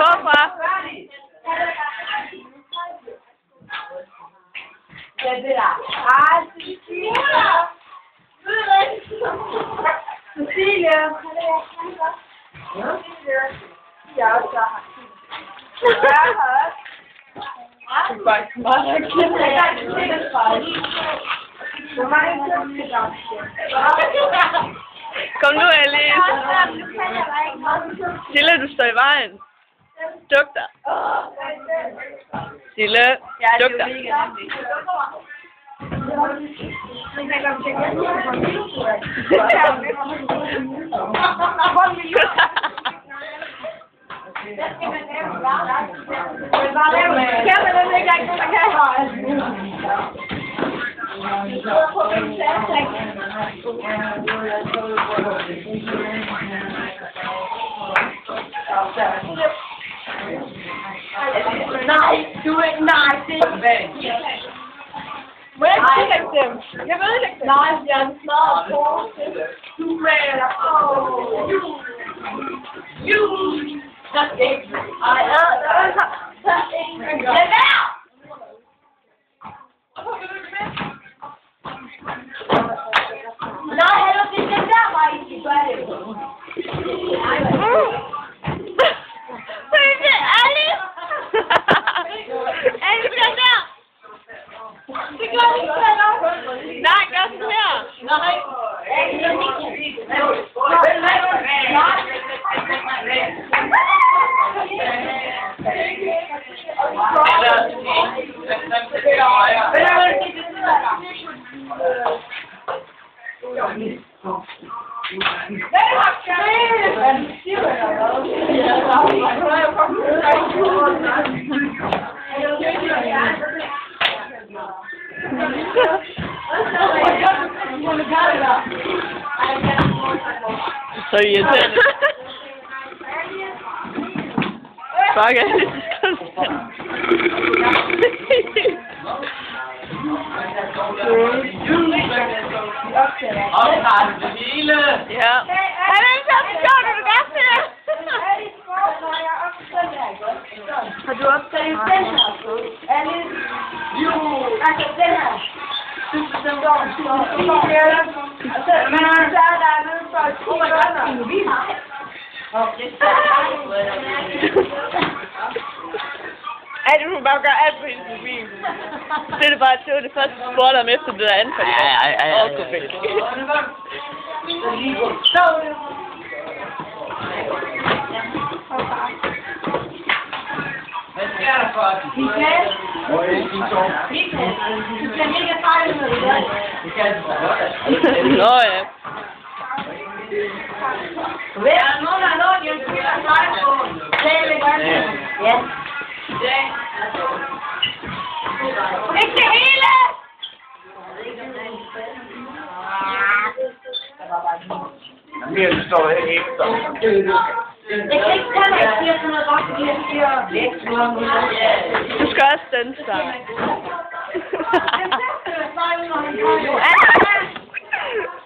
Forfra. Ja, det der. Cecilie. Ja, så har det er faktisk meget Kom nu, Alice. Sille, du står i vejen. Duk dig. Sille, duk dig. Nej, du er ikke nej, det er Må jeg ikke tillægge dem? Jeg ved ikke dem. nej, jeg er smadret på. Du er der skal ikke. Ej, lad være! Nej, heller det er der, var I skal gøre det. Alice! Alice, gør der! Det gør vi ikke selv. Nej, gør sådan her! Nej. Så irriterende. Fuck, Alice. Ja. Han er ikke så sjovt, du gør det. Har du optaget den her? Alice? Jo. Altså den her. Den går. Men så er der noget for at sige, du må bare gøre alt på hendes mobil. Det er bare det første spurgte om efter det der anfald. Hvad sker der for? Michael? Michael? Du skal ikke fejle med det der. Nå ja. Er der nogen, der har noget, jeg skal fejle på? Ja. Ikke det hele! Jamen, så står det efter. Jeg kan ikke tage mig, jeg siger sådan noget godt, fordi jeg siger... Du skal også danse dig. Jeg skal fejle, når han gør det.